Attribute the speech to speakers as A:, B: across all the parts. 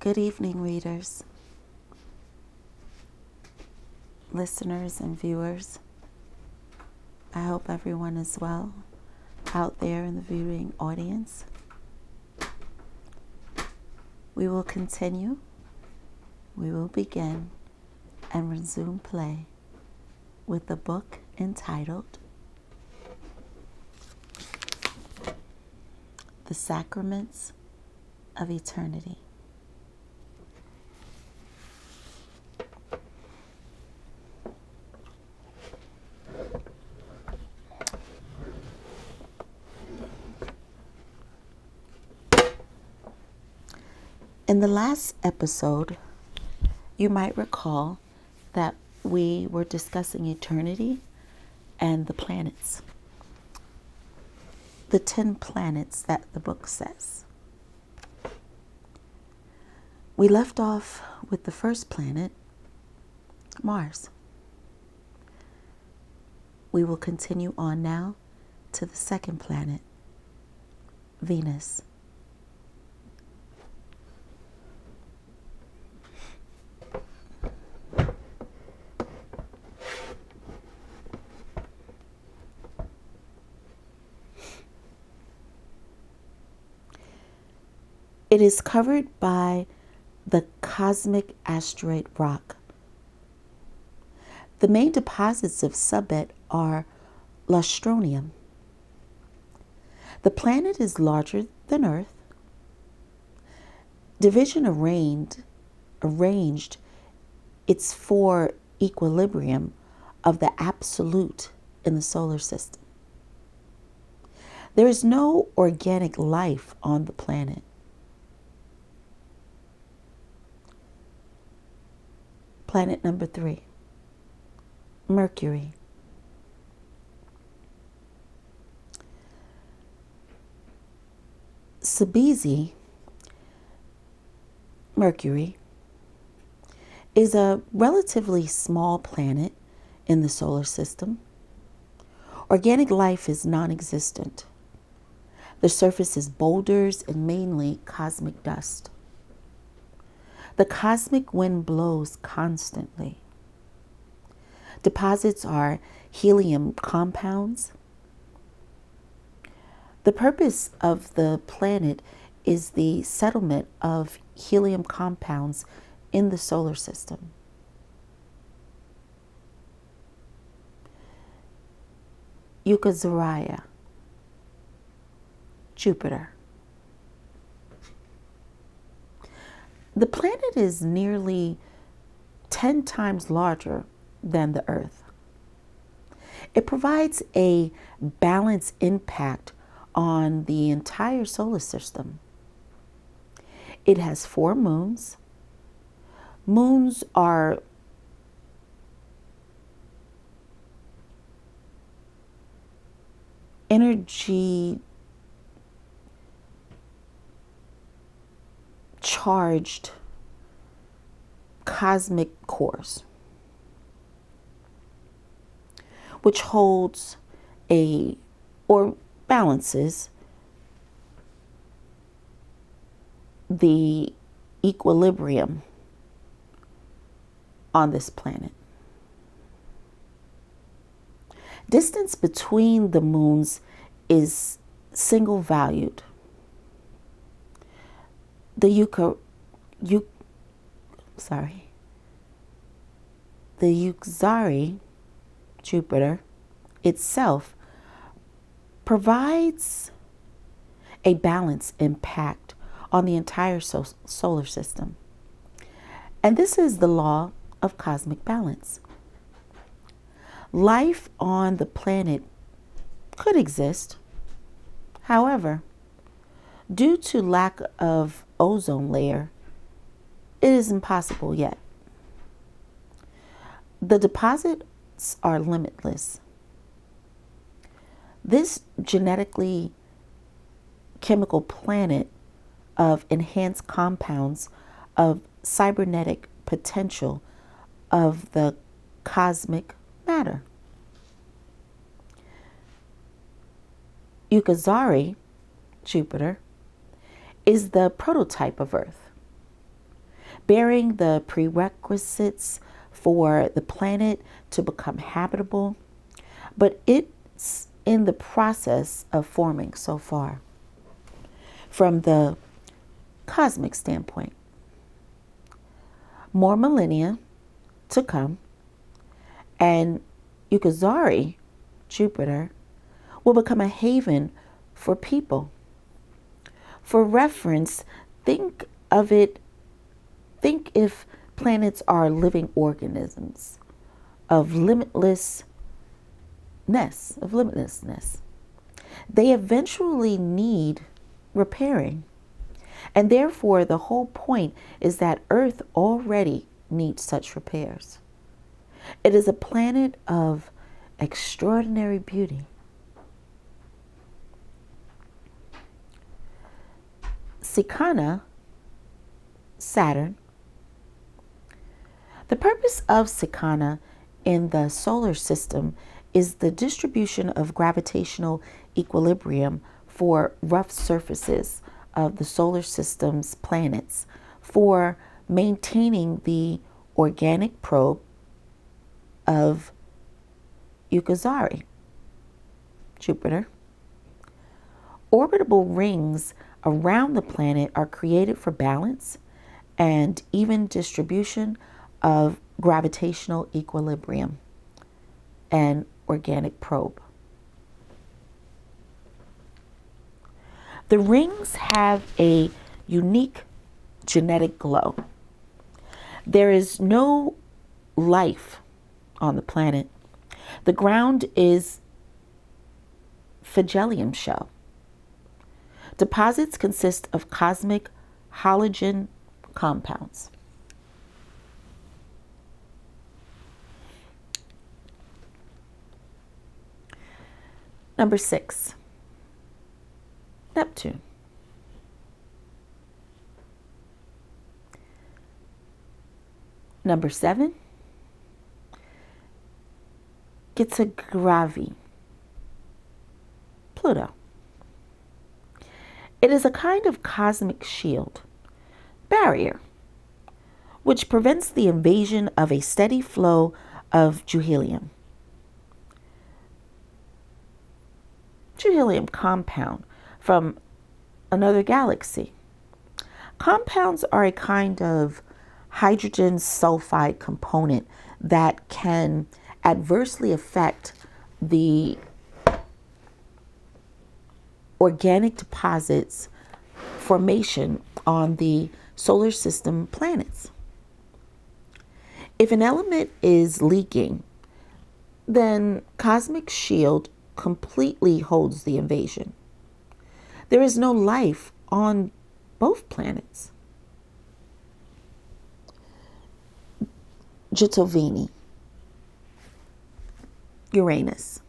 A: Good evening, readers, listeners, and viewers. I hope everyone is well out there in the viewing audience. We will continue. We will begin and resume play with the book entitled The Sacraments of Eternity. In the last episode, you might recall that we were discussing eternity and the planets. The 10 planets that the book says. We left off with the first planet, Mars. We will continue on now to the second planet, Venus. It is covered by the cosmic asteroid rock. The main deposits of Subet are lustronium. The planet is larger than Earth. Division arranged its for equilibrium of the absolute in the solar system. There is no organic life on the planet. Planet number 3, Mercury. Subet, Mercury, is a relatively small planet in the solar system. Organic life is non-existent. The surface is boulders and mainly cosmic dust. The cosmic wind blows constantly. Deposits are helium compounds. The purpose of the planet is the settlement of helium compounds in the solar system. Uranus, Jupiter. The planet is nearly 10 times larger than the Earth. It provides a balanced impact on the entire solar system. It has 4 moons. Moons are energy charged cosmic cores, which holds or balances the equilibrium on this planet. Distance between the moons is single valued. The Uranus, Jupiter, itself provides a balanced impact on the entire solar system. And this is the law of cosmic balance. Life on the planet could exist. However, due to lack of ozone layer, it is impossible yet. The deposits are limitless. This genetically chemical planet of enhanced compounds of cybernetic potential of the cosmic matter. Uranus, Jupiter, is the prototype of Earth. bearing the prerequisites for the planet to become habitable, but it's in the process of forming so far. From the cosmic standpoint, more millennia to come, and Uranus, Jupiter, will become a haven for people. For reference, think if planets are living organisms of limitlessness. They eventually need repairing. And therefore, the whole point is that Earth already needs such repairs. It is a planet of extraordinary beauty. Sikana, Saturn. The purpose of Sikana in the solar system is the distribution of gravitational equilibrium for rough surfaces of the solar system's planets, for maintaining the organic probe of Uranus, Jupiter. Orbital rings around the planet are created for balance and even distribution of gravitational equilibrium and organic probe. The rings have a unique genetic glow. There is no life on the planet. The ground is flagellum shell. Deposits consist of cosmic halogen compounds. Number 6, Neptune. Number 7, Gitagravi, Pluto. It is a kind of cosmic shield, barrier, which prevents the invasion of a steady flow of helium compound from another galaxy. Compounds are a kind of hydrogen sulfide component that can adversely affect the organic deposits formation on the solar system planets. If an element is leaking, then cosmic shield completely holds the invasion. There is no life on both planets. Vafilony, Uranus.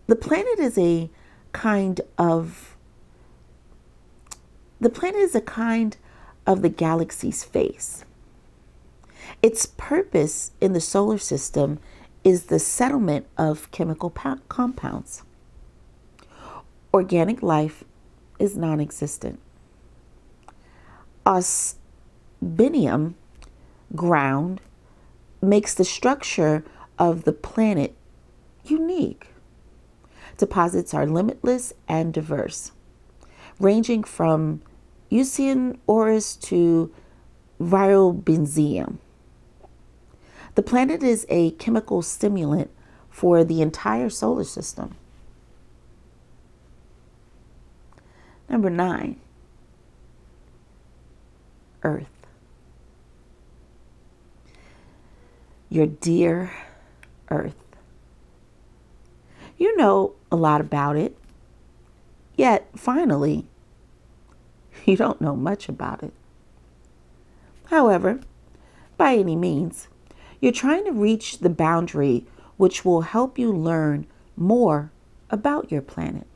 A: The planet is a kind of the galaxy's face. Its purpose in the solar system is the settlement of chemical compounds. Organic life is non-existent. Osmium ground makes the structure of the planet unique. Deposits are limitless and diverse, ranging from Usian ores to Virobenzium. The planet is a chemical stimulant for the entire solar system. Number 9, Earth. Your dear Earth. You know a lot about it, yet finally, you don't know much about it. However, by any means, you're trying to reach the boundary which will help you learn more about your planet.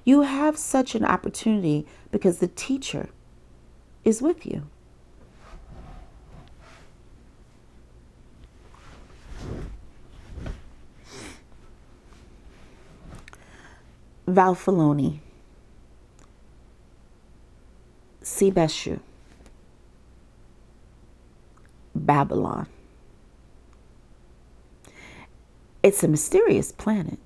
A: You have such an opportunity because the teacher is with you. Vafilony. Subet, Babylon. It's a mysterious planet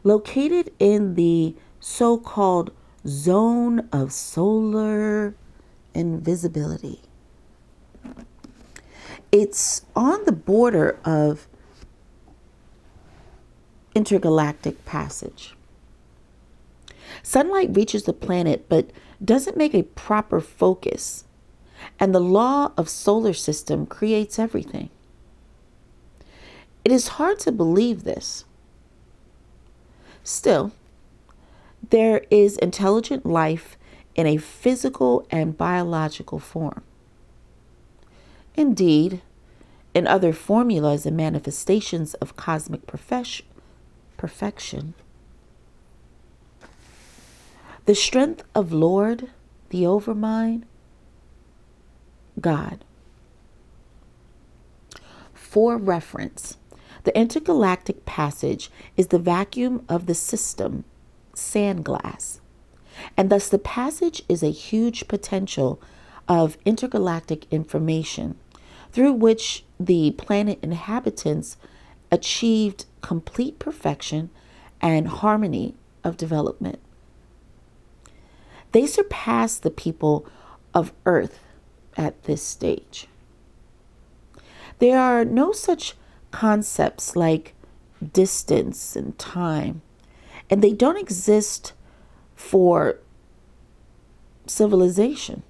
A: located in the so-called zone of solar invisibility. It's on the border of intergalactic passage. Sunlight reaches the planet but doesn't make a proper focus, and the law of solar system creates everything. It is hard to believe this. Still, there is intelligent life in a physical and biological form. Indeed, in other formulas and manifestations of cosmic perfection, the strength of Lord, the Overmind, God. For reference, the intergalactic passage is the vacuum of the system, sandglass, and thus the passage is a huge potential of intergalactic information through which the planet inhabitants achieved complete perfection and harmony of development. They surpassed the people of Earth at this stage. There are no such concepts like distance and time, and they don't exist for civilization.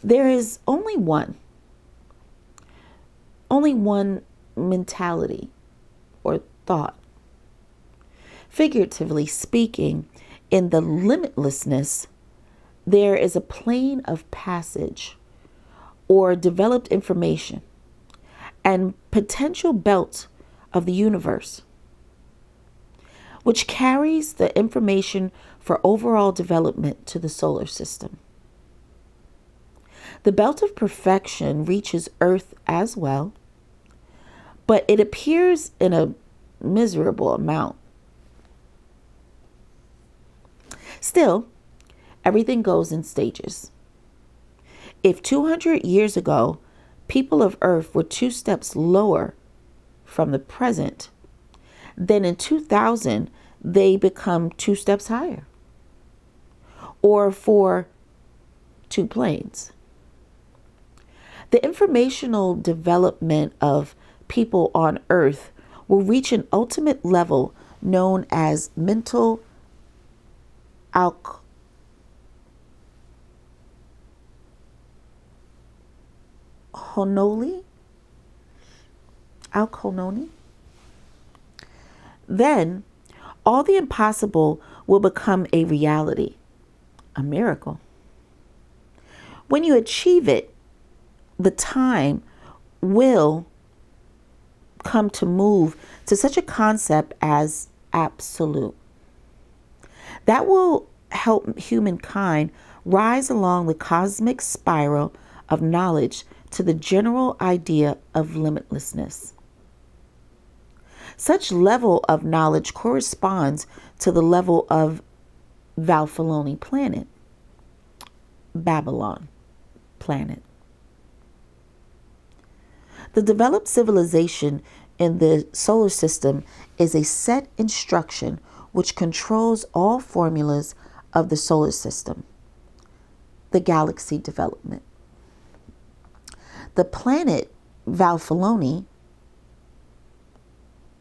A: There is only one mentality or thought. Figuratively speaking, in the limitlessness, there is a plane of passage or developed information and potential belt of the universe, which carries the information for overall development to the solar system. The belt of perfection reaches Earth as well, but it appears in a miserable amount. Still, everything goes in stages. If 200 years ago, people of Earth were 2 steps lower from the present, then in 2000, they become 2 steps higher. Or for 2 planes. The informational development of people on Earth will reach an ultimate level known as mental alcohol. Then all the impossible will become a reality, a miracle. When you achieve it, the time will come to move to such a concept as absolute. That will help humankind rise along the cosmic spiral of knowledge to the general idea of limitlessness. Such level of knowledge corresponds to the level of Vafilony planet, Babylon planet. The developed civilization in the solar system is a set instruction which controls all formulas of the solar system, the galaxy development. The planet Vafilony,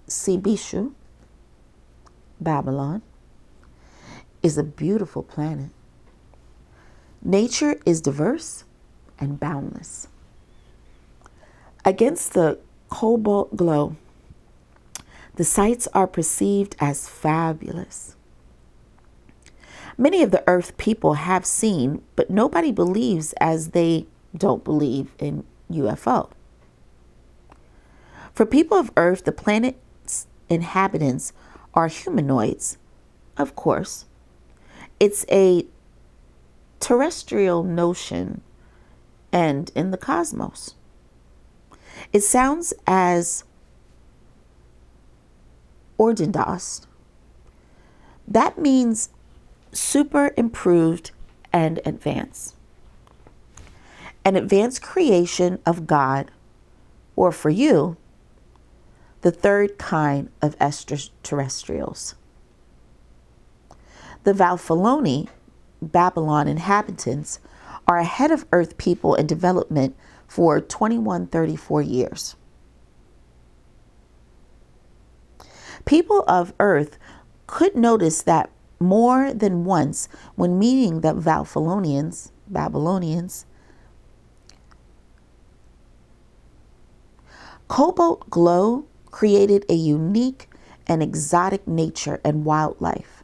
A: Subet, Babylon, is a beautiful planet. Nature is diverse and boundless. Against the cobalt glow, the sights are perceived as fabulous. Many of the Earth people have seen, but nobody believes, as they don't believe in UFO. For people of Earth, the planet's inhabitants are humanoids, of course. It's a terrestrial notion and in the cosmos. It sounds as or Dindos. That means super improved and advanced. An advanced creation of God, or for you, the third kind of extraterrestrials. The Vafilony, Babylon inhabitants, are ahead of Earth people in development for 2134 years. People of Earth could notice that more than once when meeting the Babylonians. Cobalt glow created a unique and exotic nature and wildlife.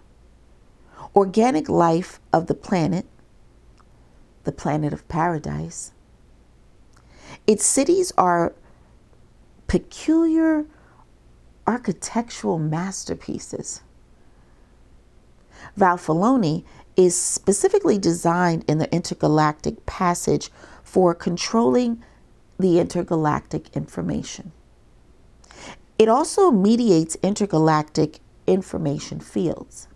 A: Organic life of the planet of paradise. Its cities are peculiar architectural masterpieces. Vafilony is specifically designed in the intergalactic passage for controlling the intergalactic information. It also mediates intergalactic information fields.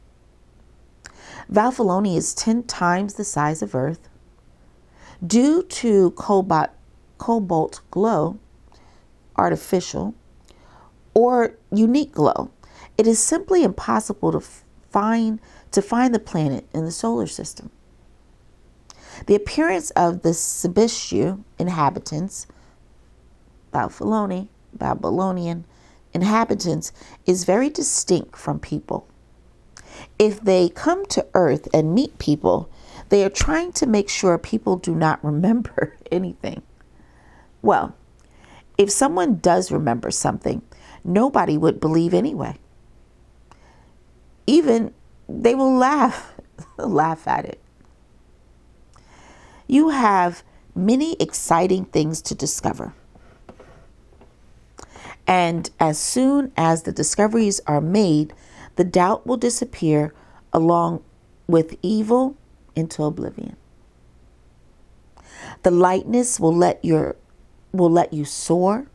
A: Vafilony is 10 times the size of Earth. Due to cobalt glow, artificial, or unique glow, it is simply impossible to find the planet in the solar system. The appearance of the Subet inhabitants, Babylonian inhabitants, is very distinct from people. If they come to Earth and meet people, they are trying to make sure people do not remember anything. Well, if someone does remember something, nobody would believe anyway. Even they will laugh at it. You have many exciting things to discover. And as soon as the discoveries are made, the doubt will disappear along with evil into oblivion. The lightness will let you soar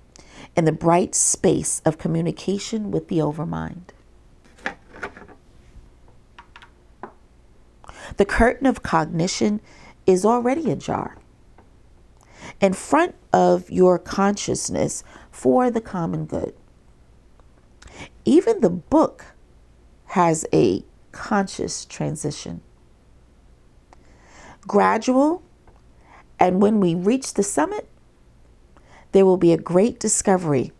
A: in the bright space of communication with the overmind. The curtain of cognition is already ajar in front of your consciousness for the common good. Even the book has a conscious transition. Gradual, and when we reach the summit, there will be a great discovery,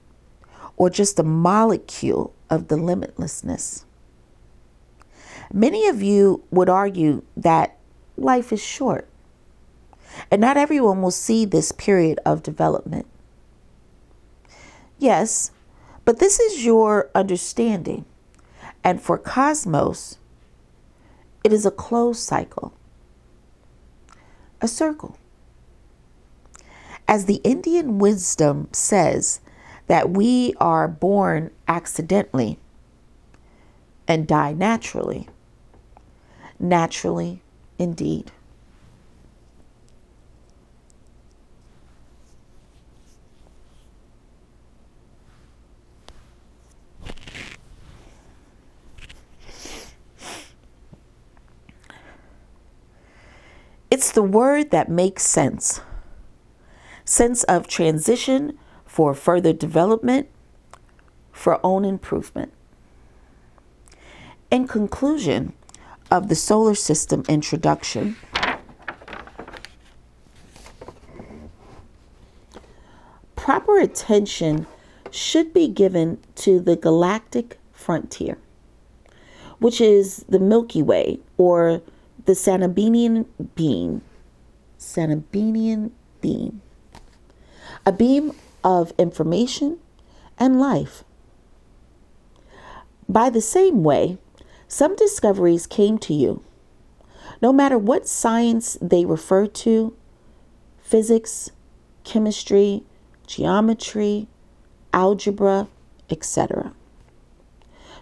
A: or just a molecule of the limitlessness. Many of you would argue that life is short, and not everyone will see this period of development. Yes, but this is your understanding, and for cosmos, it is a closed cycle, a circle. As the Indian wisdom says, that we are born accidentally and die naturally. Naturally, indeed. It's the word that makes sense. Sense of transition for further development, for own improvement. In conclusion of the solar system introduction, proper attention should be given to the galactic frontier, which is the Milky Way, or the Saturnian beam. A beam of information and life. By the same way, some discoveries came to you, no matter what science they refer to: physics, chemistry, geometry, algebra, etc.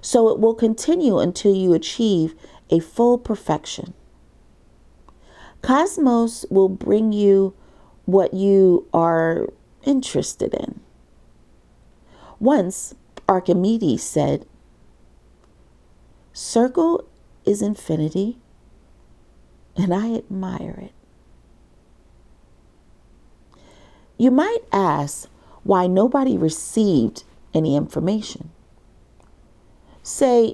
A: So it will continue until you achieve a full perfection. Cosmos will bring you what you are interested in. Once, Archimedes said, Circle is infinity, and I admire it. You might ask why nobody received any information. Say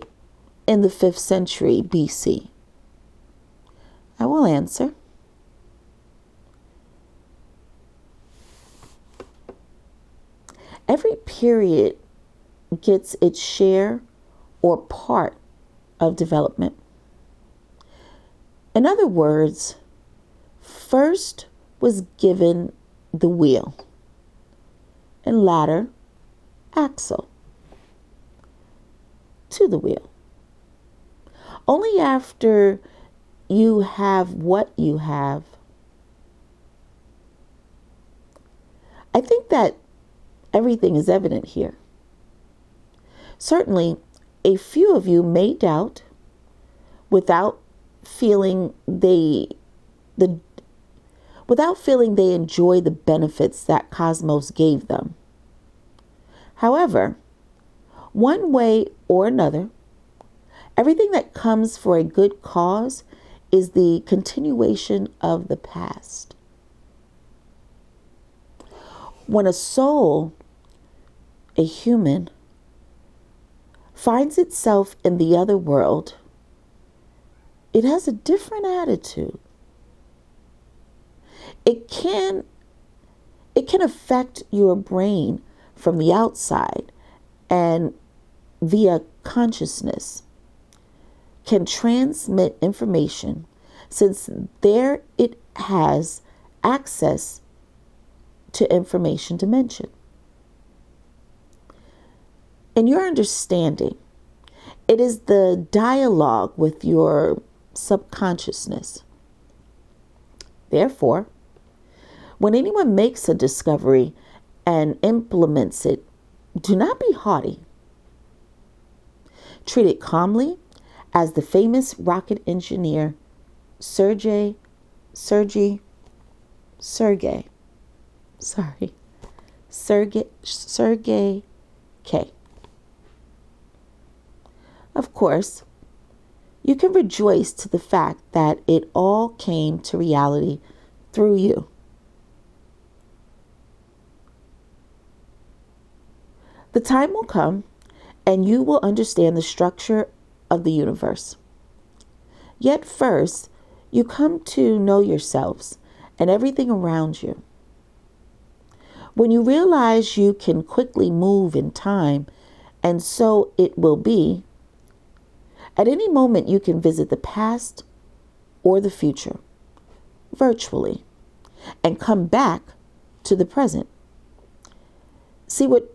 A: in the 5th century BC. I will answer. Every period gets its share or part of development. In other words, first was given the wheel, and latter axle to the wheel. Only after you have what you have. I think that everything is evident here. Certainly, a few of you may doubt without feeling they enjoy the benefits that cosmos gave them. However, one way or another, everything that comes for a good cause is the continuation of the past. When a soul, a human, finds itself in the other world, it has a different attitude. It can affect your brain from the outside and via consciousness can transmit information, since there it has access to information dimension. In your understanding, it is the dialogue with your subconsciousness. Therefore, when anyone makes a discovery and implements it, do not be haughty. Treat it calmly, as the famous rocket engineer Sergei K. Of course, you can rejoice to the fact that it all came to reality through you. The time will come and you will understand the structure of the universe. Yet first, you come to know yourselves and everything around you. When you realize you can quickly move in time, and so it will be, at any moment you can visit the past or the future, virtually, and come back to the present. See what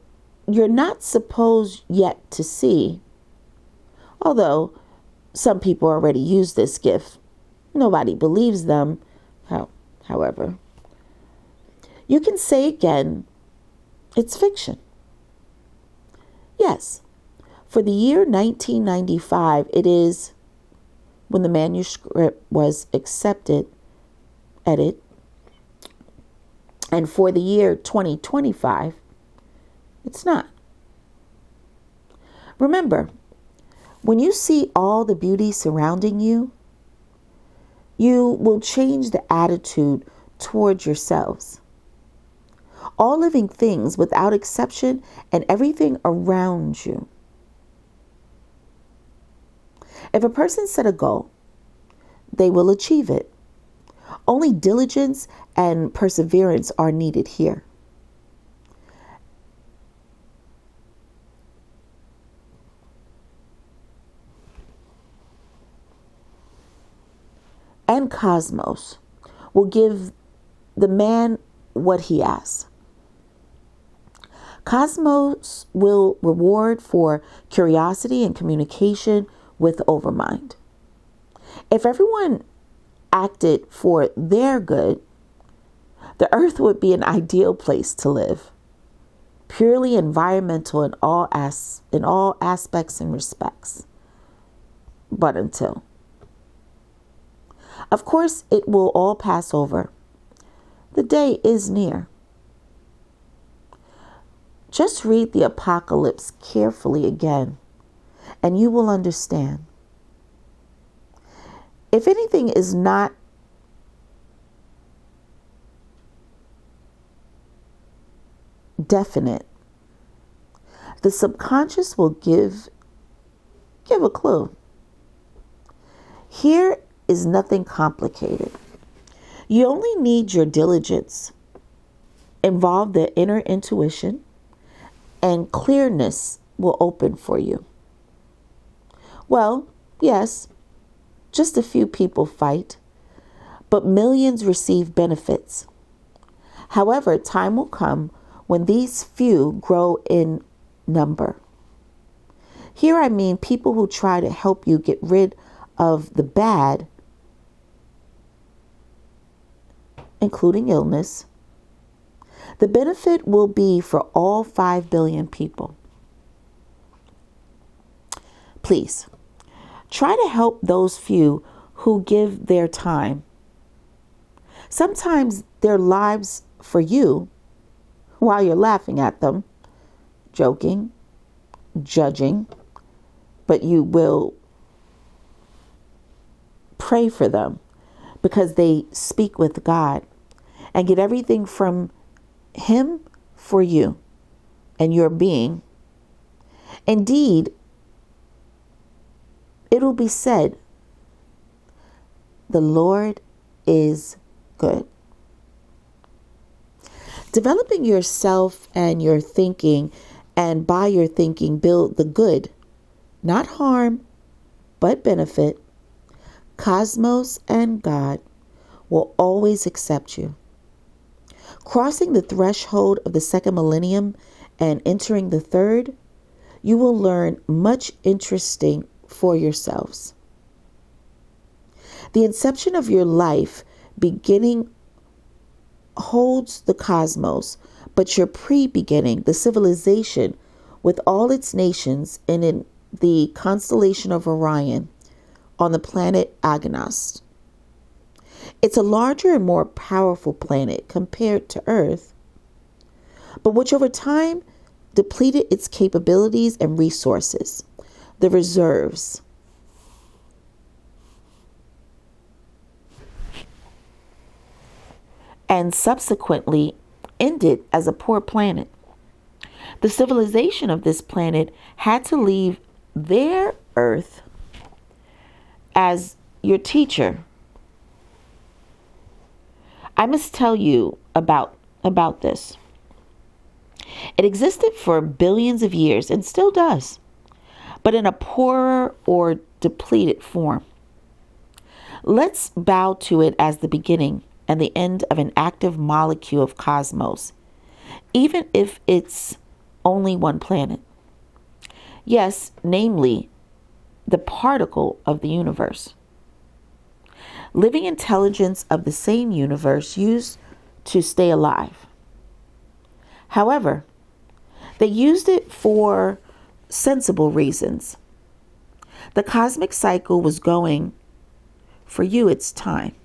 A: you're not supposed yet to see, although some people already use this gift. Nobody believes them, however. You can say again, it's fiction. Yes, for the year 1995, it is when the manuscript was accepted, edit. And for the year 2025, it's not. Remember, when you see all the beauty surrounding you, you will change the attitude towards yourselves. All living things without exception and everything around you. If a person set a goal, they will achieve it. Only diligence and perseverance are needed here. And cosmos will give the man what he asks. Cosmos will reward for curiosity and communication with overmind. If everyone acted for their good, the earth would be an ideal place to live, purely environmental in all aspects and respects. But until. Of course, it will all pass over. The day is near. Just read the Apocalypse carefully again, and you will understand. If anything is not definite, the subconscious will give a clue. Here is nothing complicated. You only need your diligence, involve the inner intuition, and clearness will open for you. Well, yes, just a few people fight, but millions receive benefits. However, time will come when these few grow in number. Here I mean people who try to help you get rid of the bad, including illness. The benefit will be for all 5 billion people. Please, try to help those few who give their time, sometimes their lives for you, while you're laughing at them, joking, judging, but you will pray for them because they speak with God and get everything from Him for you and your being. Indeed, it'll be said, the Lord is good. Developing yourself and your thinking, and by your thinking build the good, not harm, but benefit. Cosmos and God will always accept you. Crossing the threshold of the second millennium and entering the third, you will learn much interesting for yourselves. The inception of your life beginning holds the cosmos, but your pre-beginning, the civilization with all its nations in the constellation of Orion on the planet Agnos. It's a larger and more powerful planet compared to Earth, but which over time depleted its capabilities and resources, the reserves. And subsequently ended as a poor planet. The civilization of this planet had to leave their Earth as your teacher. I must tell you about this. It existed for billions of years and still does, but in a poorer or depleted form. Let's bow to it as the beginning and the end of an active molecule of cosmos, even if it's only one planet. Yes, namely, the particle of the universe. Living intelligence of the same universe used to stay alive. However, they used it for sensible reasons. The cosmic cycle was going, for you it's time.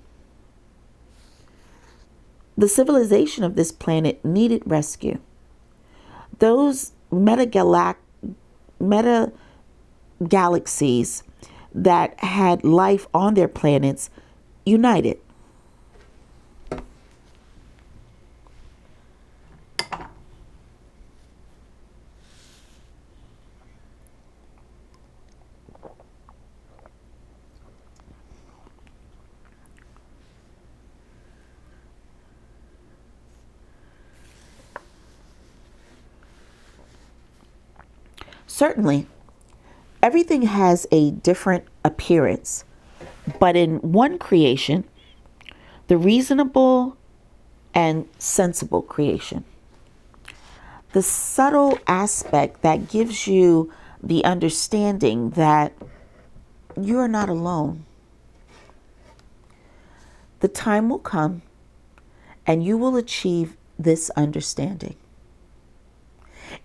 A: The civilization of this planet needed rescue. Those meta-galaxies that had life on their planets united. Certainly, everything has a different appearance, but in one creation, the reasonable and sensible creation, the subtle aspect that gives you the understanding that you are not alone. The time will come and you will achieve this understanding.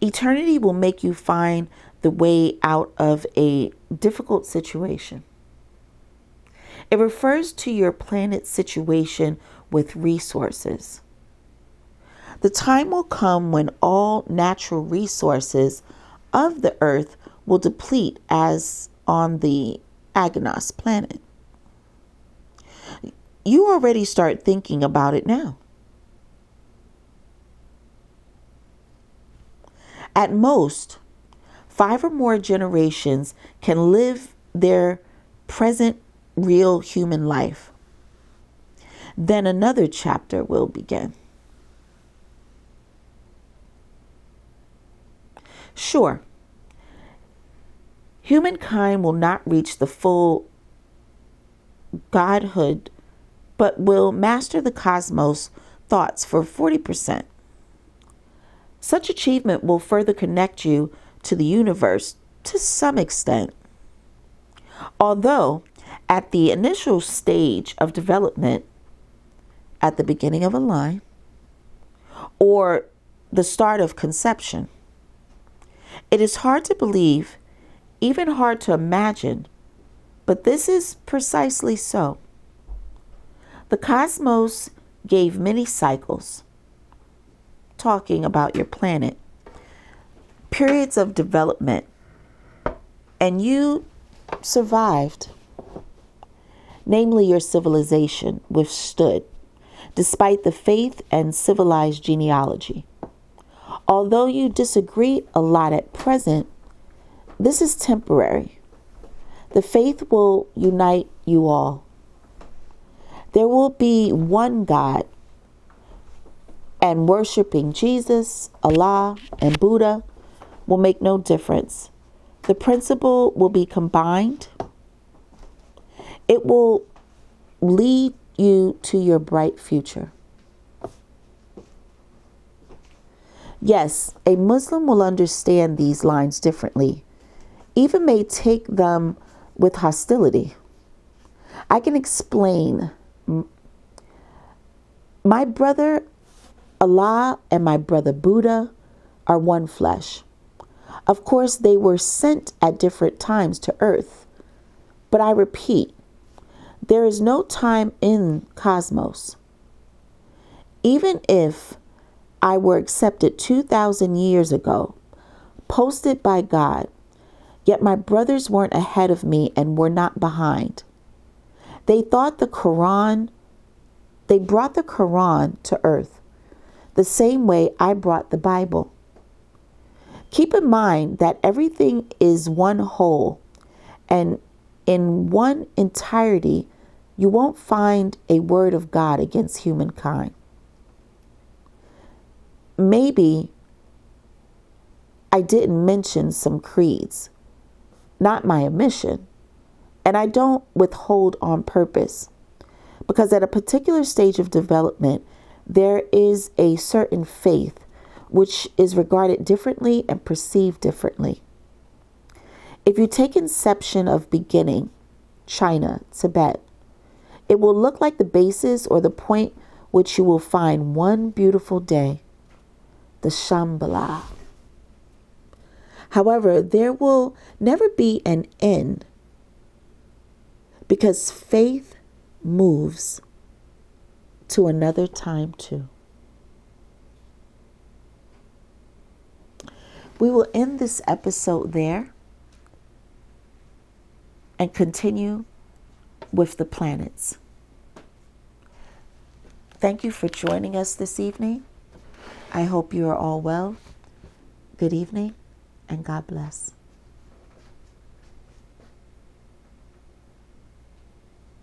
A: Eternity will make you find the way out of a difficult situation. It refers to your planet's situation with resources. The time will come when all natural resources of the earth will deplete as on the Agnos planet. you already start thinking about it now. At most, 5 or more generations can live their present real human life. Then another chapter will begin. Sure, humankind will not reach the full godhood, but will master the cosmos thoughts for 40%. Such achievement will further connect you to the universe to some extent. Although, at the initial stage of development, at the beginning of a line, or the start of conception, it is hard to believe, even hard to imagine, but this is precisely so. The cosmos gave many cycles, talking about your planet, periods of development, and you survived. Namely, your civilization withstood, despite the faith and civilized genealogy. Although you disagree a lot at present, this is temporary. The faith will unite you all. There will be one God, and worshiping Jesus, Allah, and Buddha will make no difference. The principle will be combined. It will lead you to your bright future. Yes, a Muslim will understand these lines differently, even may take them with hostility. I can explain. My brother Allah and my brother Buddha are one flesh. Of course, they were sent at different times to earth. But I repeat, there is no time in cosmos. Even if I were accepted 2,000 years ago, posted by God, yet my brothers weren't ahead of me and were not behind. They brought the Quran to earth, the same way I brought the Bible. Keep in mind that everything is one whole, and in one entirety, you won't find a word of God against humankind. Maybe I didn't mention some creeds, not my omission, and I don't withhold on purpose, because at a particular stage of development, there is a certain faith which is regarded differently and perceived differently. If you take inception of beginning, China, Subet, it will look like the basis or the point which you will find one beautiful day, the Shambhala. However, there will never be an end, because faith moves to another time too. We will end this episode there and continue with the planets. Thank you for joining us this evening. I hope you are all well. Good evening and God bless.